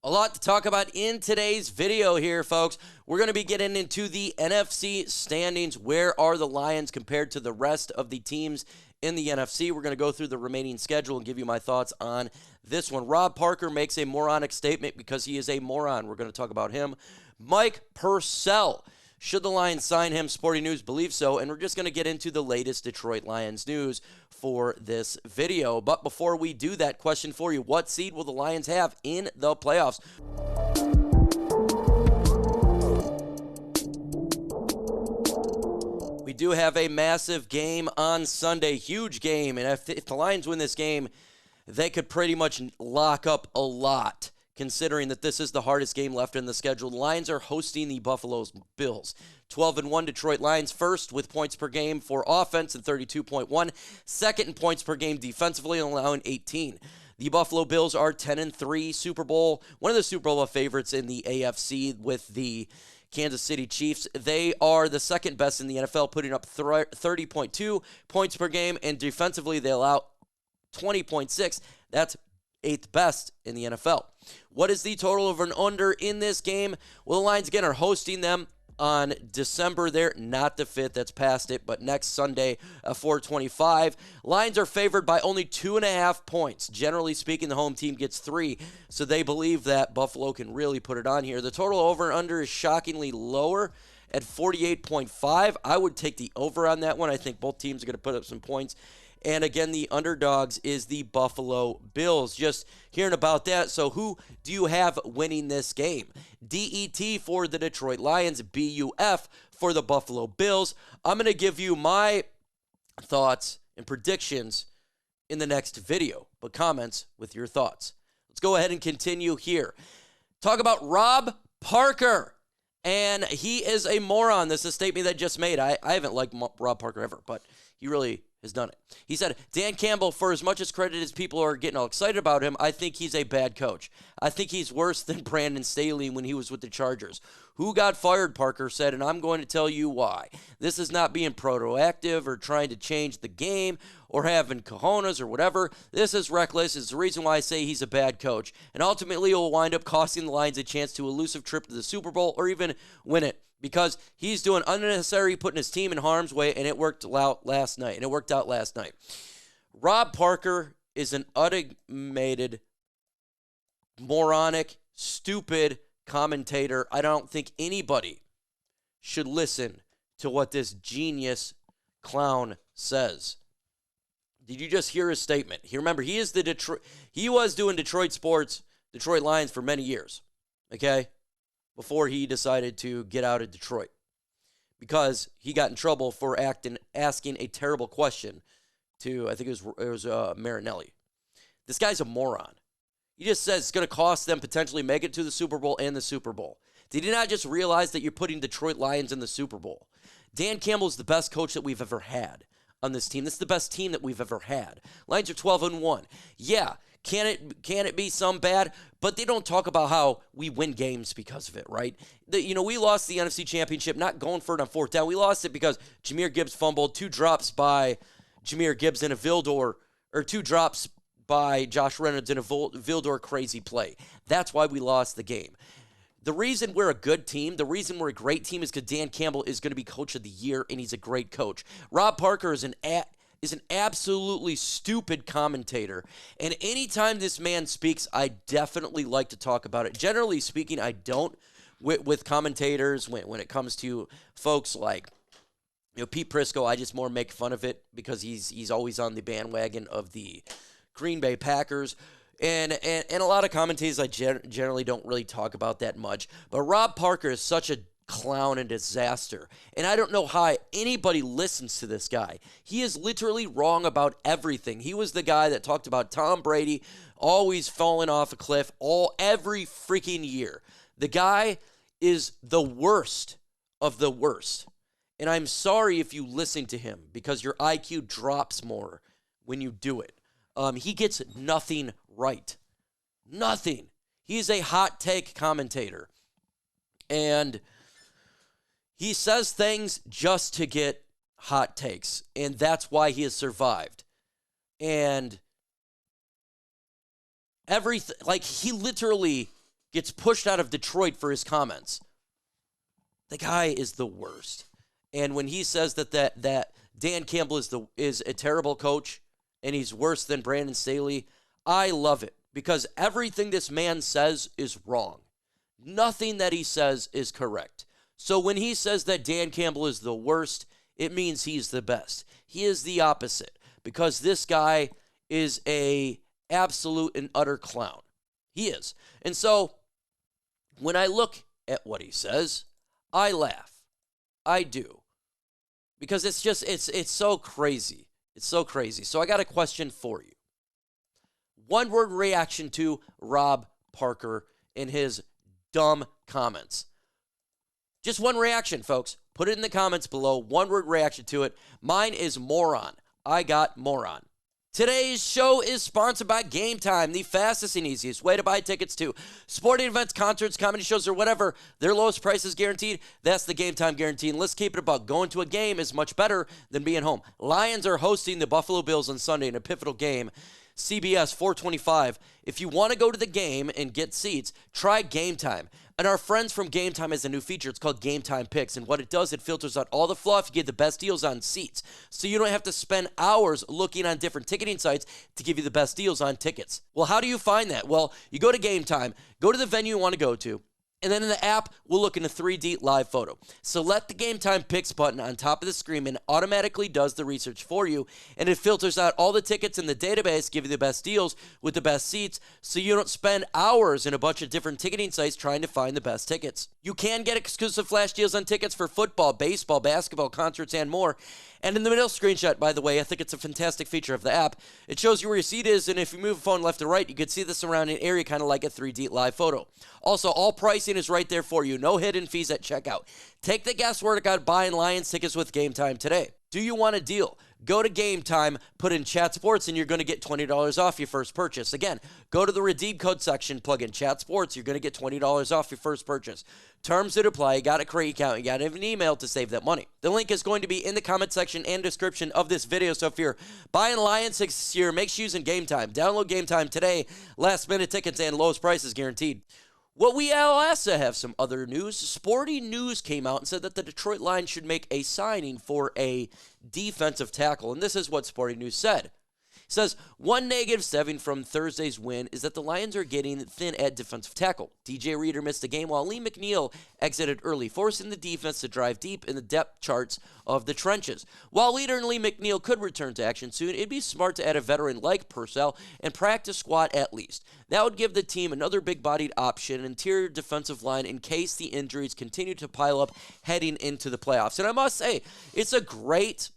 A lot to talk about in today's video here, folks. We're going to be getting into the NFC standings. Where are the Lions compared to the rest of the teams in the NFC? We're going to go through the remaining schedule and give you my thoughts on this one. Rob Parker makes a moronic statement because he is a moron. We're going to talk about him. Mike Purcell. Should the Lions sign him? Sporting News believes so, and we're just going to get into the latest Detroit Lions news for this video. But before we do that, question for you. What seed will the Lions have in the playoffs? We do have a massive game on Sunday, huge game, and if the Lions win this game, they could pretty much lock up a lot, considering that this is the hardest game left in the schedule. The Lions are hosting the Buffalo Bills. 12-1 Detroit Lions first with points per game for offense and 32.1. Second in points per game defensively, allowing 18. The Buffalo Bills are 10-3 Super Bowl, one of the Super Bowl favorites in the AFC with the Kansas City Chiefs. They are the second best in the NFL, putting up 30.2 points per game, and defensively they allow 20.6. That's 8th best in the NFL. What is the total over and under in this game? Well, the Lions, again, are hosting them on December there, not the 5th, that's past it, but next Sunday, 4:25. Lions are favored by only 2.5 points. Generally speaking, the home team gets 3, so they believe that Buffalo can really put it on here. The total over and under is shockingly lower at 48.5. I would take the over on that one. I think both teams are going to put up some points. And again, the underdogs is the Buffalo Bills. Just hearing about that. So who do you have winning this game? DET for the Detroit Lions, BUF for the Buffalo Bills. I'm going to give you my thoughts and predictions in the next video, but comments with your thoughts. Let's go ahead and continue here. Talk about Rob Parker. And he is a moron. This is a statement that I just made. I haven't liked Rob Parker ever, but he really has done it. He said, Dan Campbell, for as much as credit as people are getting all excited about him, I think he's a bad coach. I think he's worse than Brandon Staley when he was with the Chargers. Who got fired, Parker said, and I'm going to tell you why. This is not being proactive or trying to change the game or having cojones or whatever. This is reckless. It's the reason why I say he's a bad coach. And ultimately, it will wind up costing the Lions a chance to elusive trip to the Super Bowl or even win it. Because he's doing unnecessary, putting his team in harm's way, and it worked out last night. Rob Parker is an automated, moronic, stupid commentator. I don't think anybody should listen to what this genius clown says. Did you just hear his statement? Remember, he was doing Detroit sports, Detroit Lions for many years. Okay? Before he decided to get out of Detroit because he got in trouble for asking a terrible question to, I think it was Marinelli. This guy's a moron. He just says it's going to cost them potentially make it to the Super Bowl and the Super Bowl. Did he not just realize that you're putting Detroit Lions in the Super Bowl? Dan Campbell's the best coach that we've ever had on this team. This is the best team that we've ever had. Lions are 12-1. Yeah. Can it be some bad? But they don't talk about how we win games because of it, right? We lost the NFC Championship not going for it on 4th down. We lost it because Jahmyr Gibbs fumbled, 2 drops by Jahmyr Gibbs in a Vildor, or 2 drops by Josh Reynolds in a Vildor crazy play. That's why we lost the game. The reason we're a good team, the reason we're a great team is because Dan Campbell is going to be coach of the year, and he's a great coach. Rob Parker is an absolutely stupid commentator. And anytime this man speaks, I definitely like to talk about it. Generally speaking, I don't with commentators when it comes to folks like Pete Prisco. I just more make fun of it because he's always on the bandwagon of the Green Bay Packers. And a lot of commentators I generally don't really talk about that much. But Rob Parker is such a clown and disaster. And I don't know how anybody listens to this guy. He is literally wrong about everything. He was the guy that talked about Tom Brady always falling off a cliff every freaking year. The guy is the worst of the worst. And I'm sorry if you listen to him because your IQ drops more when you do it. He gets nothing right. Nothing. He's a hot take commentator. And he says things just to get hot takes, and that's why he has survived. And everything, like, he literally gets pushed out of Detroit for his comments. The guy is the worst. And when he says that Dan Campbell is a terrible coach and he's worse than Brandon Staley, I love it because everything this man says is wrong. Nothing that he says is correct. So when he says that Dan Campbell is the worst, it means he's the best. He is the opposite because this guy is a absolute and utter clown. He is. And so when I look at what he says, I laugh. I do. Because it's so crazy. It's so crazy. So I got a question for you. One word reaction to Rob Parker and his dumb comments. Just one reaction, folks. Put it in the comments below. One word reaction to it. Mine is moron. I got moron. Today's show is sponsored by GameTime, the fastest and easiest way to buy tickets to sporting events, concerts, comedy shows, or whatever. Their lowest price is guaranteed. That's the GameTime guarantee. And let's keep it a buck. Going to a game is much better than being home. Lions are hosting the Buffalo Bills on Sunday in a pivotal game. CBS 425. If you want to go to the game and get seats, try GameTime. And our friends from GameTime has a new feature. It's called GameTime Picks. And what it does, it filters out all the fluff. You get the best deals on seats. So you don't have to spend hours looking on different ticketing sites to give you the best deals on tickets. Well, how do you find that? Well, you go to GameTime, go to the venue you want to go to, and then in the app, we'll look in a 3D live photo. Select the GameTime Picks button on top of the screen and it automatically does the research for you. And it filters out all the tickets in the database, give you the best deals with the best seats so you don't spend hours in a bunch of different ticketing sites trying to find the best tickets. You can get exclusive flash deals on tickets for football, baseball, basketball, concerts, and more. And in the middle screenshot, by the way, I think it's a fantastic feature of the app. It shows you where your seat is, and if you move the phone left to right, you can see the surrounding area kind of like a 3D live photo. Also, all pricing is right there for you. No hidden fees at checkout. Take the guesswork out buying Lions tickets with GameTime today. Do you want a deal? Go to GameTime, put in Chat Sports, and you're going to get $20 off your first purchase. Again, go to the redeem code section, plug in Chat Sports, you're going to get $20 off your first purchase. Terms that apply. You got to create an account. You got to have an email to save that money. The link is going to be in the comment section and description of this video. So if you're buying Lions tickets this year, make sure you're using GameTime. Download GameTime today. Last minute tickets and lowest prices guaranteed. Well, we also have some other news. Sporting News came out and said that the Detroit Lions should make a signing for a defensive tackle. And this is what Sporting News said. It says, one negative stemming from Thursday's win is that the Lions are getting thin at defensive tackle. DJ Reader missed the game while Lee McNeil exited early, forcing the defense to drive deep in the depth charts of the trenches. While Leader and Lee McNeil could return to action soon, it'd be smart to add a veteran like Purcell and practice squad at least. That would give the team another big-bodied option, interior defensive line, in case the injuries continue to pile up heading into the playoffs. And I must say, it's a great...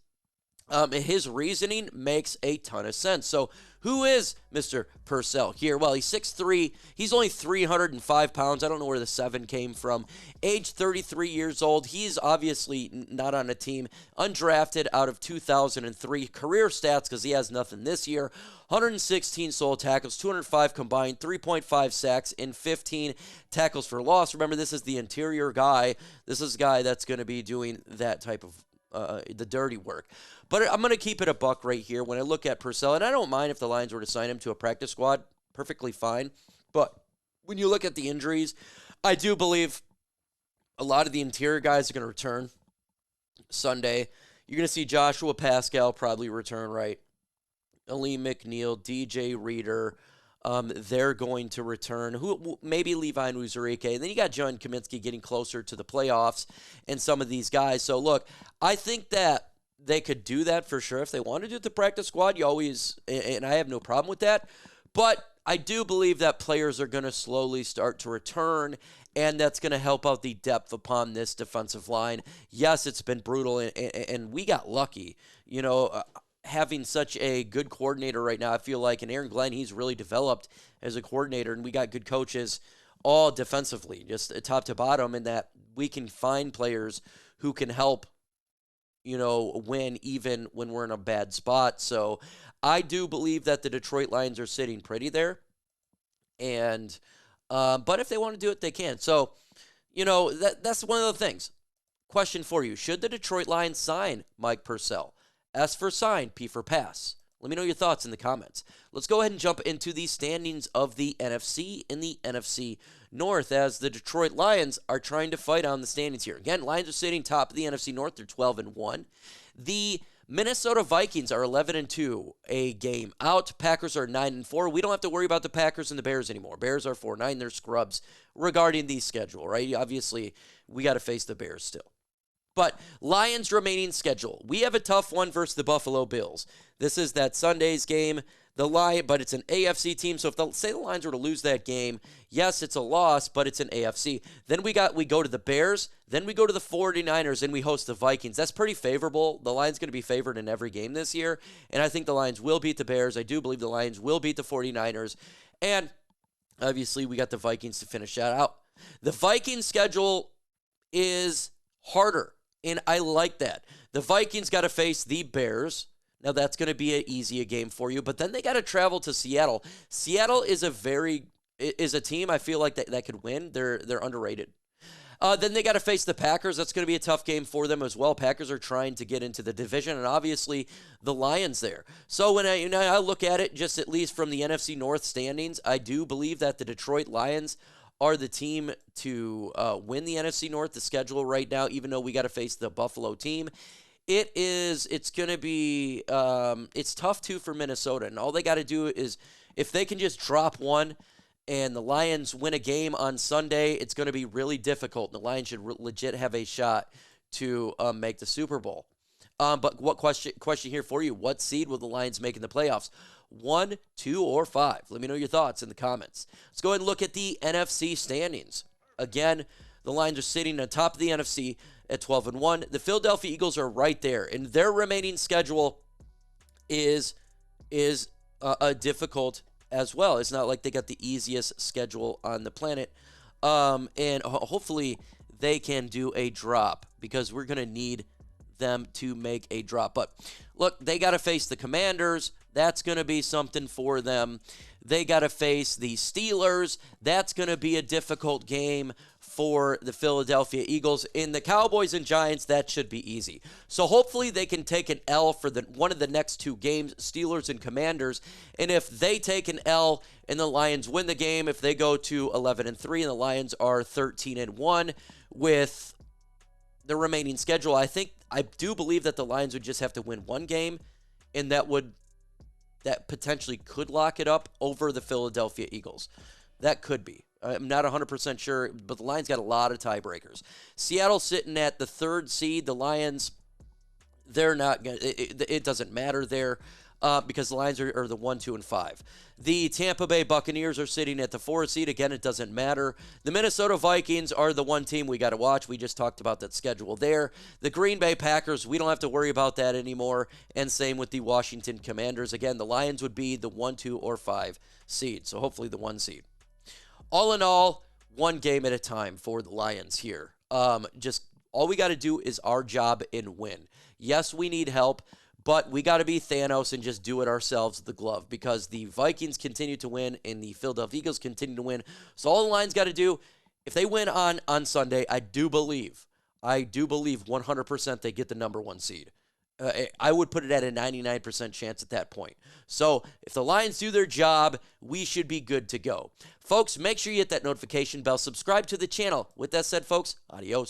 his reasoning makes a ton of sense. So who is Mr. Purcell here? Well, he's 6'3". He's only 305 pounds. I don't know where the 7 came from. Age 33 years old. He's obviously not on a team. Undrafted out of 2003. Career stats, because he has nothing this year. 116 solo tackles, 205 combined, 3.5 sacks, and 15 tackles for loss. Remember, this is the interior guy. This is a guy that's going to be doing that type of the dirty work. But I'm going to keep it a buck right here when I look at Purcell, and I don't mind if the Lions were to sign him to a practice squad, perfectly fine. But when you look at the injuries, I do believe a lot of the interior guys are going to return Sunday. You're going to see Joshua Pascal probably return, right? Lee McNeil, DJ Reader, they're going to return. Who maybe Levi Uzurike. And then you got John Kaminsky getting closer to the playoffs and some of these guys. So, look, I think that they could do that for sure. If they want to do it the practice squad, you always, and I have no problem with that. But I do believe that players are going to slowly start to return, and that's going to help out the depth upon this defensive line. Yes, it's been brutal, and we got lucky. You know, having such a good coordinator right now, I feel like, and Aaron Glenn, he's really developed as a coordinator, and we got good coaches all defensively, just top to bottom, and that we can find players who can help, you know, win even when we're in a bad spot. So I do believe that the Detroit Lions are sitting pretty there, and but if they want to do it, they can. So, you know, that's one of the things. Question for you. Should the Detroit Lions sign Mike Purcell? S for sign, P for pass. Let me know your thoughts in the comments. Let's go ahead and jump into the standings of the NFC in the NFC North as the Detroit Lions are trying to fight on the standings here. Again, Lions are sitting top of the NFC North. They're 12-1. The Minnesota Vikings are 11-2, a game out. Packers are 9-4. We don't have to worry about the Packers and the Bears anymore. Bears are 4-9. They're scrubs regarding the schedule, right? Obviously, we got to face the Bears still. But Lions' remaining schedule. We have a tough one versus the Buffalo Bills. This is that Sunday's game. But it's an AFC team, so if the Lions were to lose that game, yes, it's a loss, but it's an AFC. Then we go to the Bears, then we go to the 49ers, and we host the Vikings. That's pretty favorable. The Lions going to be favored in every game this year, and I think the Lions will beat the Bears. I do believe the Lions will beat the 49ers, and obviously we got the Vikings to finish that out. The Vikings schedule is harder, and I like that. The Vikings got to face the Bears. Now, that's going to be an easier game for you, but then they got to travel to Seattle. Seattle is a team I feel like that could win. They're underrated. Then they got to face the Packers. That's going to be a tough game for them as well. Packers are trying to get into the division, and obviously the Lions there. So when I look at it, just at least from the NFC North standings, I do believe that the Detroit Lions are the team to win the NFC North, the schedule right now, even though we got to face the Buffalo team. It's going to be, it's tough too for Minnesota. And all they got to do is, if they can just drop one and the Lions win a game on Sunday, it's going to be really difficult. The Lions should legit have a shot to make the Super Bowl. But what question here for you? What seed will the Lions make in the playoffs? 1, 2, or 5? Let me know your thoughts in the comments. Let's go ahead and look at the NFC standings. Again, the Lions are sitting on top of the NFC at 12-1. The Philadelphia Eagles are right there, and their remaining schedule is difficult as well. It's not like they got the easiest schedule on the planet, and hopefully they can do a drop because we're going to need them to make a drop. But look, they got to face the Commanders. That's going to be something for them. They got to face the Steelers. That's going to be a difficult game for the Philadelphia Eagles. In the Cowboys and Giants, that should be easy. So hopefully they can take an L for one of the next two games, Steelers and Commanders. And if they take an L and the Lions win the game, if they go to 11-3 and the Lions are 13-1 with the remaining schedule, I do believe that the Lions would just have to win one game, and that potentially could lock it up over the Philadelphia Eagles. That could be. I'm not 100% sure, but the Lions got a lot of tiebreakers. Seattle sitting at the 3rd seed. The Lions, they're not going to, it doesn't matter there because the Lions are the 1, 2, and 5. The Tampa Bay Buccaneers are sitting at the 4th seed. Again, it doesn't matter. The Minnesota Vikings are the one team we got to watch. We just talked about that schedule there. The Green Bay Packers, we don't have to worry about that anymore. And same with the Washington Commanders. Again, the Lions would be the 1, 2, or 5 seed. So hopefully the 1 seed. All in all, one game at a time for the Lions here. Just all we got to do is our job and win. Yes, we need help, but we got to be Thanos and just do it ourselves with the glove because the Vikings continue to win and the Philadelphia Eagles continue to win. So all the Lions got to do, if they win on Sunday, I do believe 100% they get the number 1 seed. I would put it at a 99% chance at that point. So if the Lions do their job, we should be good to go. Folks, make sure you hit that notification bell. Subscribe to the channel. With that said, folks, adios.